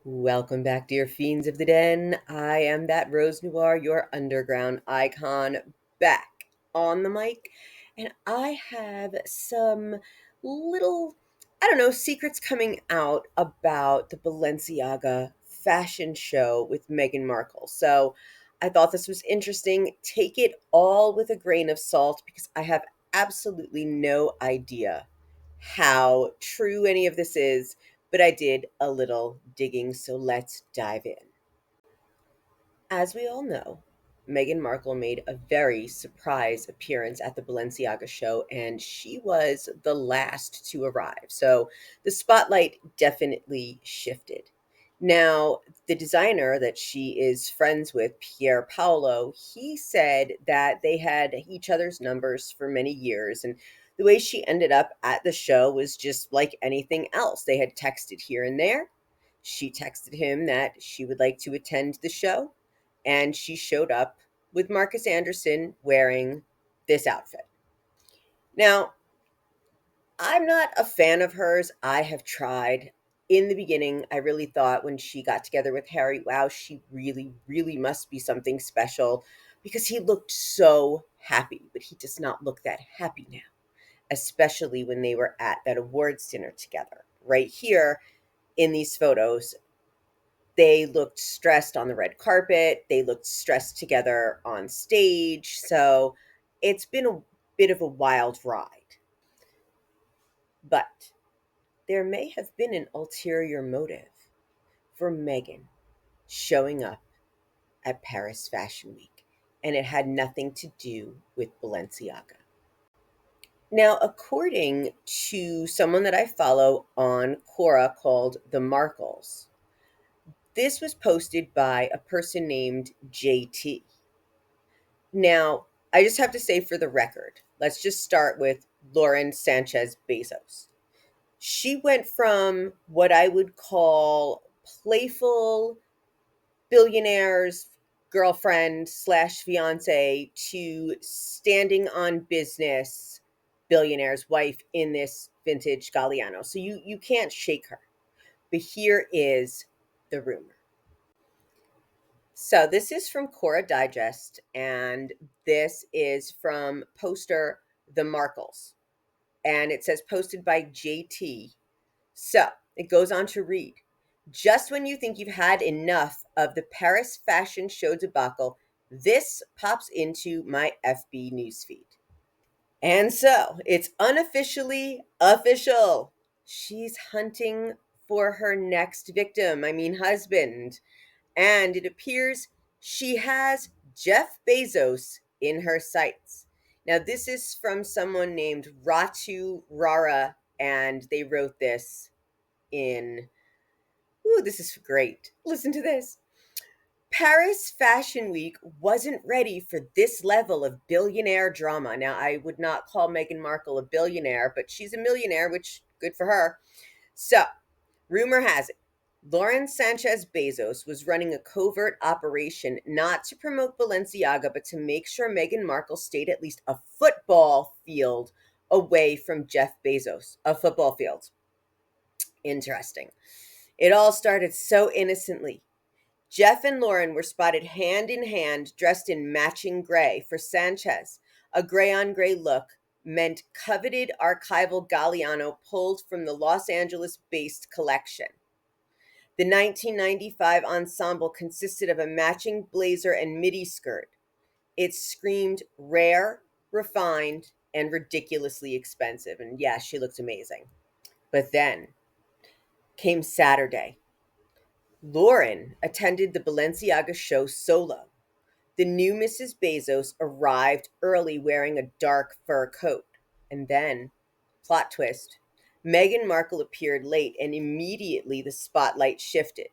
Welcome back, dear fiends of the den. I am that Rose Noir, your underground icon, back on the mic, and I have some little, I don't know, secrets coming out about the Balenciaga fashion show with Meghan Markle. So I thought this was interesting. Take it all with a grain of salt because I have absolutely no idea how true any of this is, but I did a little digging, so let's dive in. As we all know, Meghan Markle made a very surprise appearance at the Balenciaga show, and she was the last to arrive. So the spotlight definitely shifted. Now, the designer that she is friends with, Pier Paolo, he said that they had each other's numbers for many years. And the way she ended up at the show was just like anything else. They had texted here and there. She texted him that she would like to attend the show, and she showed up with Marcus Anderson wearing this outfit. Now, I'm not a fan of hers. I have tried. In the beginning, I really thought when she got together with Harry, wow, she really, really must be something special because he looked so happy, but he does not look that happy now, especially when they were at that awards dinner together. Right here in these photos, they looked stressed on the red carpet. They looked stressed together on stage. So it's been a bit of a wild ride. But there may have been an ulterior motive for Meghan showing up at Paris Fashion Week, and it had nothing to do with Balenciaga. Now, according to someone that I follow on Quora called The Markles, this was posted by a person named JT. Now, I just have to say for the record, let's just start with Lauren Sánchez Bezos. She went from what I would call playful billionaires girlfriend slash fiance to standing on business billionaire's wife in this vintage Galliano. So you can't shake her. But here is the rumor. So this is from Cora Digest, and this is from poster The Markles, and it says posted by JT. So it goes on to read, just when you think you've had enough of the Paris fashion show debacle, this pops into my FB newsfeed. And so it's unofficially official. She's hunting for her next victim, I mean, husband. And it appears she has Jeff Bezos in her sights. Now, this is from someone named Ratu Rara, and they wrote this in. Ooh, this is great. Listen to this. Paris Fashion Week wasn't ready for this level of billionaire drama. Now, I would not call Meghan Markle a billionaire, but she's a millionaire, which good for her. So, rumor has it Lauren Sánchez Bezos was running a covert operation not to promote Balenciaga, but to make sure Meghan Markle stayed at least a football field away from Jeff Bezos. A football field. Interesting. It all started so innocently. Jeff and Lauren were spotted hand in hand, dressed in matching gray. For Sanchez, a gray on gray look meant coveted archival Galliano pulled from the Los Angeles based collection. The 1995 ensemble consisted of a matching blazer and midi skirt. It screamed rare, refined, and ridiculously expensive. And yeah, she looked amazing. But then came Saturday. Lauren attended the Balenciaga show solo. The new Mrs. Bezos arrived early wearing a dark fur coat. And then, plot twist, Meghan Markle appeared late and immediately the spotlight shifted.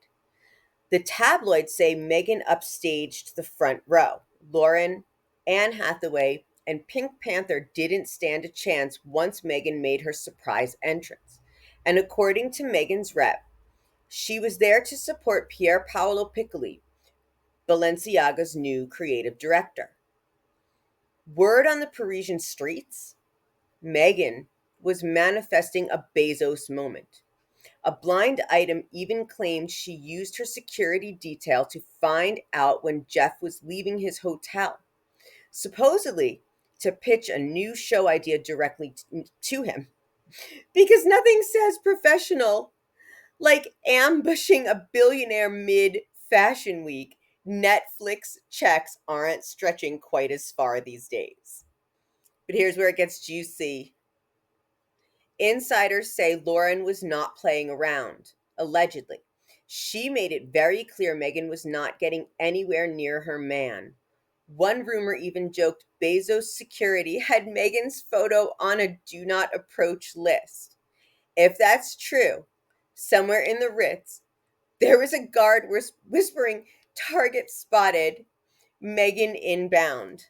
The tabloids say Meghan upstaged the front row. Lauren, Anne Hathaway, and Pink Panther didn't stand a chance once Meghan made her surprise entrance. And according to Meghan's rep, she was there to support Pier Paolo Piccoli, Balenciaga's new creative director. Word on the Parisian streets? Meghan was manifesting a Bezos moment. A blind item even claimed she used her security detail to find out when Jeff was leaving his hotel, supposedly to pitch a new show idea directly to him. Because nothing says professional like ambushing a billionaire mid fashion week. Netflix checks aren't stretching quite as far these days. But here's where it gets juicy. Insiders say Lauren was not playing around, allegedly. She made it very clear Meghan was not getting anywhere near her man. One rumor even joked Bezos' security had Meghan's photo on a do not approach list. If that's true, somewhere in the Ritz, there was a guard whispering, "Target spotted, Meghan inbound."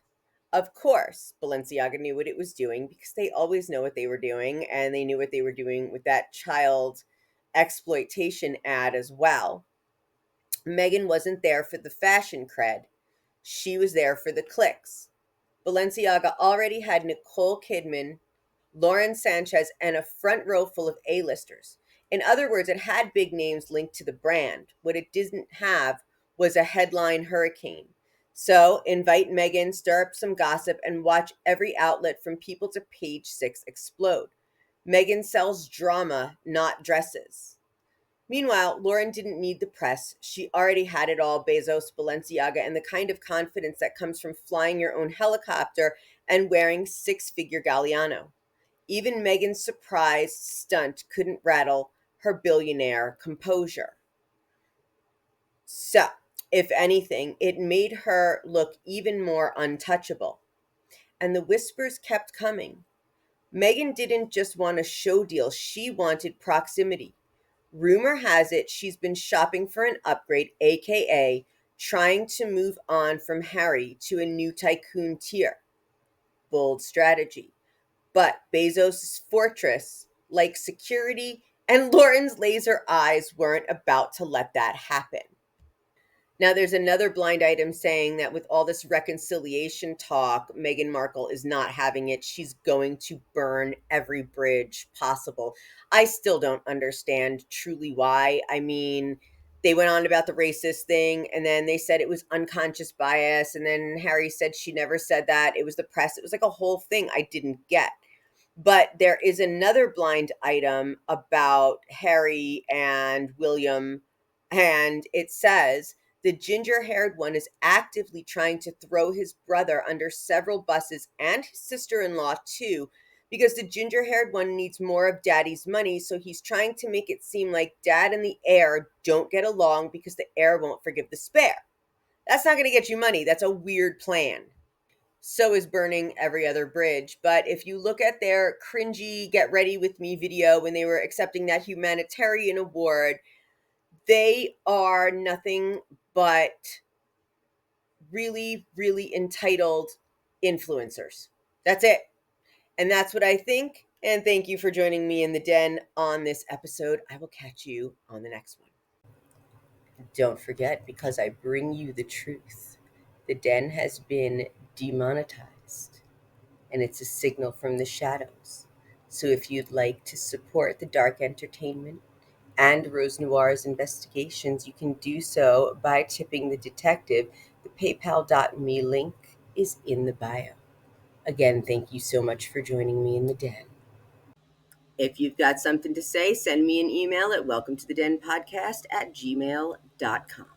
Of course, Balenciaga knew what it was doing because they always know what they were doing, and they knew what they were doing with that child exploitation ad as well. Meghan wasn't there for the fashion cred. She was there for the clicks. Balenciaga already had Nicole Kidman, Lauren Sánchez, and a front row full of A-listers. In other words, it had big names linked to the brand. What it didn't have was a headline hurricane. So invite Meghan, stir up some gossip, and watch every outlet from People to Page Six explode. Meghan sells drama, not dresses. Meanwhile, Lauren didn't need the press. She already had it all: Bezos, Balenciaga, and the kind of confidence that comes from flying your own helicopter and wearing six-figure Galliano. Even Meghan's surprise stunt couldn't rattle her billionaire composure. So, if anything, it made her look even more untouchable. And the whispers kept coming. Meghan didn't just want a show deal, she wanted proximity. Rumor has it she's been shopping for an upgrade, aka trying to move on from Harry to a new tycoon tier. Bold strategy. But Bezos' fortress, like security and Lauren's laser eyes, weren't about to let that happen. Now, there's another blind item saying that with all this reconciliation talk, Meghan Markle is not having it. She's going to burn every bridge possible. I still don't understand truly why. I mean, they went on about the racist thing, and then they said it was unconscious bias, and then Harry said she never said that. It was the press. It was like a whole thing I didn't get. But there is another blind item about Harry and William, and it says the ginger haired one is actively trying to throw his brother under several buses and his sister in law, too, because the ginger haired one needs more of daddy's money. So he's trying to make it seem like dad and the heir don't get along because the heir won't forgive the spare. That's not going to get you money. That's a weird plan. So is burning every other bridge. But if you look at their cringy "Get Ready With Me" video when they were accepting that humanitarian award, they are nothing but really, really entitled influencers. That's it. And that's what I think. And thank you for joining me in the den on this episode. I will catch you on the next one. Don't forget, because I bring you the truth, the den has been demonetized, and it's a signal from the shadows. So if you'd like to support the dark entertainment and Rose Noir's investigations, you can do so by tipping the detective. The paypal.me link is in the bio. Again, thank you so much for joining me in the den. If you've got something to say, send me an email at welcometothedenpodcast@gmail.com.